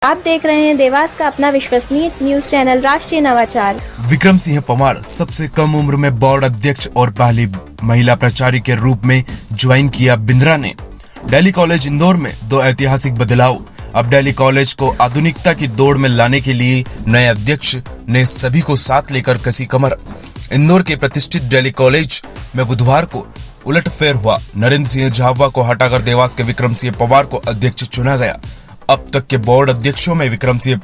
आप देख रहे हैं देवास का अपना विश्वसनीय न्यूज चैनल राष्ट्रीय नवाचार। विक्रम सिंह पंवार सबसे कम उम्र में बोर्ड अध्यक्ष और पहली महिला प्राचार्य के रूप में ज्वाइन किया। बिंद्रा ने दिल्ली कॉलेज इंदौर में दो ऐतिहासिक बदलाव। अब दिल्ली कॉलेज को आधुनिकता की दौड़ में लाने के लिए नए अध्यक्ष ने सभी को साथ लेकर कसी कमर। इंदौर के प्रतिष्ठित दिल्ली कॉलेज में बुधवार को उलटफेर हुआ। नरेंद्र सिंह झाबुआ को हटाकर देवास के विक्रम सिंह पंवार को अध्यक्ष चुना गया। अब तक के बोर्ड अध्यक्षों में विक्रम सिंह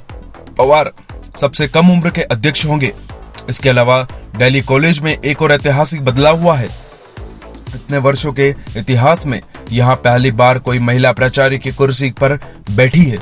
पंवार सबसे कम उम्र के अध्यक्ष होंगे। इसके अलावा दिल्ली कॉलेज में एक और ऐतिहासिक बदलाव हुआ है। इतने वर्षों के इतिहास में यहां पहली बार कोई महिला प्राचार्य की कुर्सी पर बैठी है।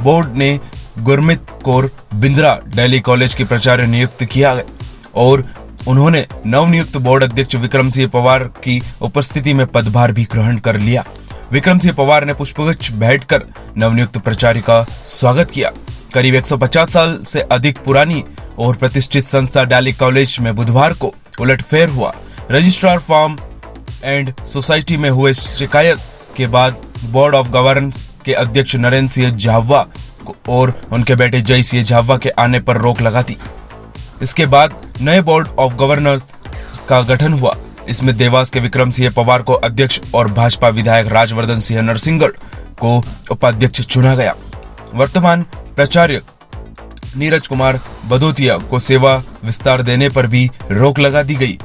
बोर्ड ने गुरमीत कौर बिंद्रा दिल्ली कॉलेज की प्राचार्य नियुक्त किया गया और उन्होंने नवनियुक्त बोर्ड अध्यक्ष विक्रम सिंह पंवार की उपस्थिति में पदभार भी ग्रहण कर लिया। विक्रम सिंह पंवार ने पुष्पगुच्छ भेंटकर नवनियुक्त प्राचार्य का स्वागत किया। करीब 150 साल से अधिक पुरानी और प्रतिष्ठित संस्था दिल्ली कॉलेज में बुधवार को उलटफेर हुआ। रजिस्ट्रार फॉर्म एंड सोसाइटी में हुए शिकायत के बाद बोर्ड ऑफ गवर्नेंस के अध्यक्ष नरेंद्र सिंह झाबुआ और उनके बेटे जय सिंह झाबुआ के आने पर रोक लगा थी। इसके बाद नए बोर्ड ऑफ गवर्नर्स का गठन हुआ। इसमें देवास के विक्रम सिंह पंवार को अध्यक्ष और भाजपा विधायक राजवर्धन सिंह नरसिंगढ़ को उपाध्यक्ष चुना गया। वर्तमान प्राचार्य नीरज कुमार बदोतिया को सेवा विस्तार देने पर भी रोक लगा दी गई।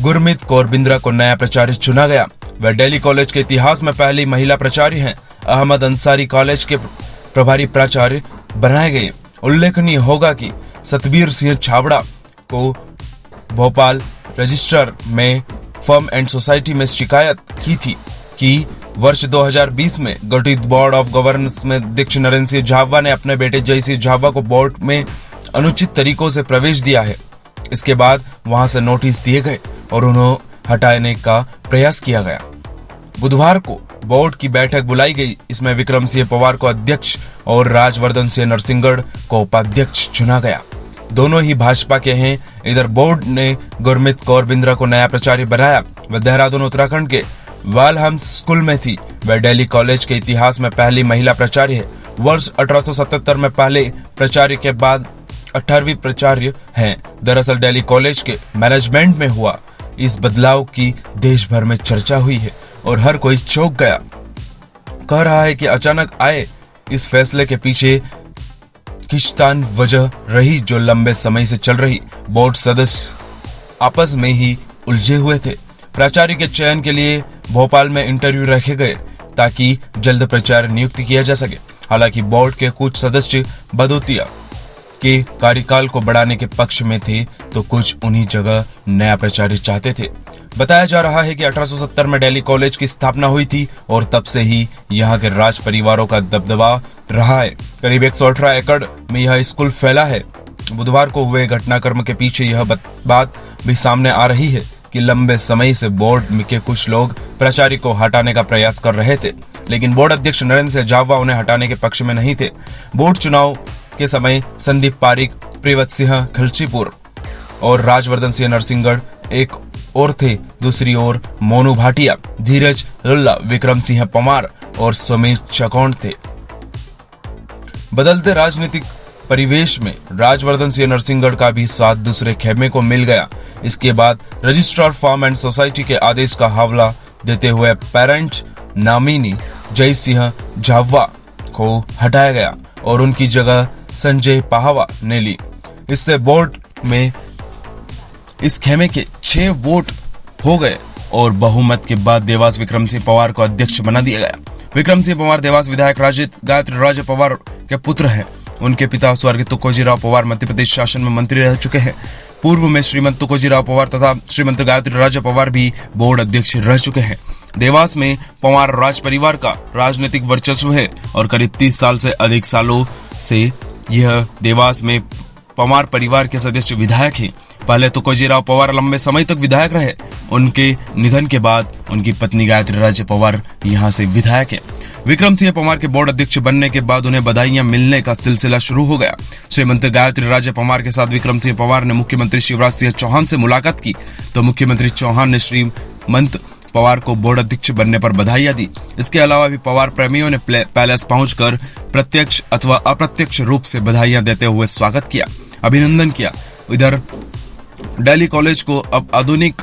गुरमीत कौर बिंद्रा को नया प्राचार्य चुना गया। वह दिल्ली कॉलेज के इतिहास में पहली महिला प्राचार्य हैं। अहमद अंसारी कॉलेज के प्रभारी प्राचार्य बनाए गए। उल्लेखनीय होगा कि सतबीर सिंह छाबड़ा को भोपाल रजिस्ट्रार में फर्म एंड सोसाइटी में शिकायत की थी कि वर्ष 2020 में गठित बोर्ड ऑफ गवर्नेंस में अध्यक्ष नरेंद्र सिंह झाबुआ ने अपने बेटे जय सिंह झाबुआ को बोर्ड में अनुचित तरीकों से प्रवेश दिया है। इसके बाद वहां से नोटिस दिए गए और उन्हें हटाने का प्रयास किया गया। बुधवार को बोर्ड की बैठक बुलाई गई। इसमें विक्रम सिंह पंवार को अध्यक्ष और राजवर्धन सिंह नरसिंगढ़ को उपाध्यक्ष चुना गया। दोनों ही भाजपा के हैं। इधर बोर्ड ने गुरमीत कौर बिंद्रा को नया प्राचार्य बनाया। वह देहरादून उत्तराखंड के वालहम स्कूल में थी। वह दिल्ली कॉलेज के इतिहास में पहली महिला प्राचार्य है। वर्ष 1877 में पहले प्राचार्य के बाद 18वीं प्राचार्य हैं। दरअसल दिल्ली कॉलेज के मैनेजमेंट में हुआ इस बदलाव की देश भर में चर्चा हुई है और हर कोई चौंक गया। कह रहा है कि अचानक आए इस फैसले के पीछे खींचतान वजह रही जो लंबे समय से चल रही। बोर्ड सदस्य आपस में ही उलझे हुए थे। प्राचार्य के चयन के लिए भोपाल में इंटरव्यू रखे गए ताकि जल्द प्राचार्य नियुक्त किया जा सके। हालांकि बोर्ड के कुछ सदस्य बदोतिया के कार्यकाल को बढ़ाने के पक्ष में थे तो कुछ उन्हीं जगह नया प्राचार्य चाहते थे। बताया जा रहा है कि 1870 में दिल्ली कॉलेज की स्थापना हुई थी और तब से ही यहाँ के राज परिवारों का दबदबा रहा है। करीब 118 एकड़ में यह स्कूल फैला है। बुधवार को हुए घटनाक्रम के पीछे यह बात भी सामने आ रही है कि लंबे समय से बोर्ड के कुछ लोग प्राचार्य को हटाने का प्रयास कर रहे थे, लेकिन बोर्ड अध्यक्ष नरेंद्र सिंह झाबुआ उन्हें हटाने के पक्ष में नहीं थे। बोर्ड चुनाव के समय संदीप पारिक, प्रियव्रत सिंह खिलचीपुर और राजवर्धन सिंह नरसिंगढ़ एक और थे। दूसरी ओर मोनू भाटिया, धीरज लुल्ला, विक्रम सिंह पंवार और सुमित चकौन थे। बदलते राजनीतिक परिवेश में राजवर्धन सिंह नरसिंगढ़ का भी साथ दूसरे खेमे को मिल गया। इसके बाद रजिस्ट्रार फॉर्म एंड सोसाइटी के आदेश का हवाला देते हुए पेरेंट नामिनी जय सिंह झाबुआ को हटाया गया और उनकी जगह संजय पाहवा ने ली। इससे बोर्ड में इस खेमे के 6 वोट हो गए और बहुमत के बाद देवास विक्रम सिंह पंवार को अध्यक्ष बना दिया गया। विक्रम सिंह पंवार देवास विधायक गायत्री राजे पंवार के पुत्र हैं। उनके पिता स्वर्गीय तुकोजीराव पंवार मध्य प्रदेश शासन में मंत्री रह चुके हैं। पूर्व में श्रीमंत तुकोजीराव पंवार तथा श्रीमंत गायत्री राजे पंवार भी बोर्ड अध्यक्ष रह चुके हैं। देवास में पंवार राज परिवार का राजनीतिक वर्चस्व है और करीब 30 साल से अधिक सालों से यह देवास में पंवार परिवार के सदस्य विधायक हैं। पहले तुकोजीराव पंवार लंबे समय तक विधायक रहे। उनके निधन के बाद उनकी पत्नी गायत्री राजे पंवार यहाँ से विधायक है। विक्रम सिंह पंवार के बोर्ड अध्यक्ष बनने के बाद उन्हें बधाइयां मिलने का सिलसिला शुरू हो गया। श्रीमंत गायत्री राजे पंवार के साथ विक्रम सिंह पंवार ने मुख्यमंत्री शिवराज सिंह चौहान से मुलाकात की तो मुख्यमंत्री चौहान ने श्रीमंत पवार को बोर्ड अध्यक्ष बनने पर बधाइयां दी। इसके अलावा भी पवार प्रेमियों ने पैलेस पहुंचकर प्रत्यक्ष अथवा अप्रत्यक्ष रूप से बधाइयां देते हुए स्वागत किया, अभिनंदन किया। इधर दिल्ली कॉलेज को अब आधुनिक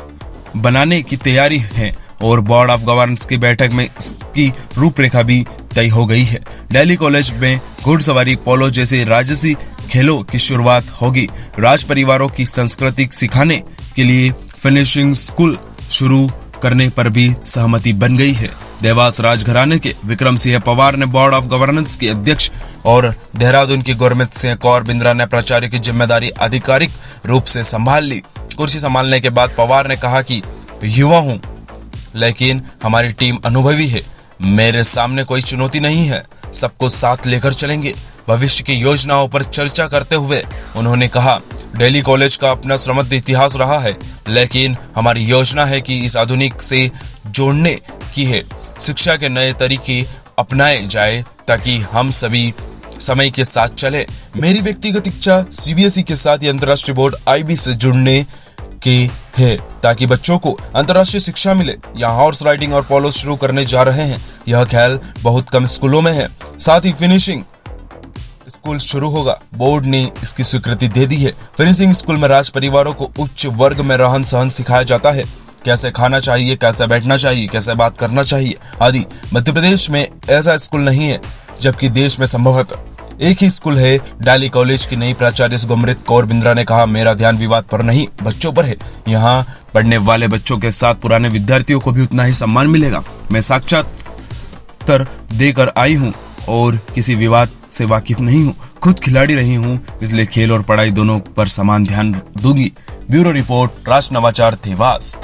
बनाने की तैयारी है और बोर्ड ऑफ गवर्नेंस की बैठक में इसकी रूपरेखा भी तय हो गई है। दिल्ली कॉलेज में घुड़सवारी, पोलो जैसे राजसी खेलों की शुरुआत होगी। राज परिवारों की संस्कृति सिखाने के लिए फिनिशिंग स्कूल शुरू करने पर भी सहमति बन गई है। देवास राजघराने के विक्रम सिंह पवार ने बोर्ड ऑफ गवर्नेंस के अध्यक्ष और देहरादून की गुरमीत सिंह कौर बिंद्रा ने प्राचार्य की जिम्मेदारी आधिकारिक रूप से संभाल ली। कुर्सी संभालने के बाद पवार ने कहा कि युवा हूं, लेकिन हमारी टीम अनुभवी है। मेरे सामने कोई चुनौती नहीं है, सबको साथ लेकर चलेंगे। भविष्य की योजनाओं पर चर्चा करते हुए उन्होंने कहा, दिल्ली कॉलेज का अपना समृद्ध इतिहास रहा है, लेकिन हमारी योजना है कि इस आधुनिक से जोड़ने की है। शिक्षा के नए तरीके अपनाए जाए ताकि हम सभी समय के साथ चले। मेरी व्यक्तिगत इच्छा सीबीएसई के साथ ही अंतर्राष्ट्रीय बोर्ड आईबी से जुड़ने की है ताकि बच्चों को अंतर्राष्ट्रीय शिक्षा मिले। यहाँ हॉर्स राइडिंग और पोलो शुरू करने जा रहे हैं। यह खेल बहुत कम स्कूलों में है। साथ ही फिनिशिंग स्कूल शुरू होगा। बोर्ड ने इसकी स्वीकृति दे दी है। फिनिशिंग स्कूल में राज परिवारों को उच्च वर्ग में रहन सहन सिखाया जाता है, कैसे खाना चाहिए, कैसे बैठना चाहिए, कैसे बात करना चाहिए आदि। मध्य प्रदेश में ऐसा स्कूल नहीं है, जबकि देश में संभवतः एक ही स्कूल है। दिल्ली कॉलेज की नई प्राचार्य गुरमीत कौर बिंद्रा ने कहा, मेरा ध्यान विवाद पर नहीं, बच्चों पर है। यहाँ पढ़ने वाले बच्चों के साथ पुराने विद्यार्थियों को भी उतना ही सम्मान मिलेगा। मैं साक्षात्कार देकर आई हूँ और किसी विवाद से वाकिफ नहीं हूँ। खुद खिलाड़ी रही हूँ, इसलिए खेल और पढ़ाई दोनों पर समान ध्यान दूंगी। ब्यूरो रिपोर्ट, राष्ट्र नवाचार, देवास।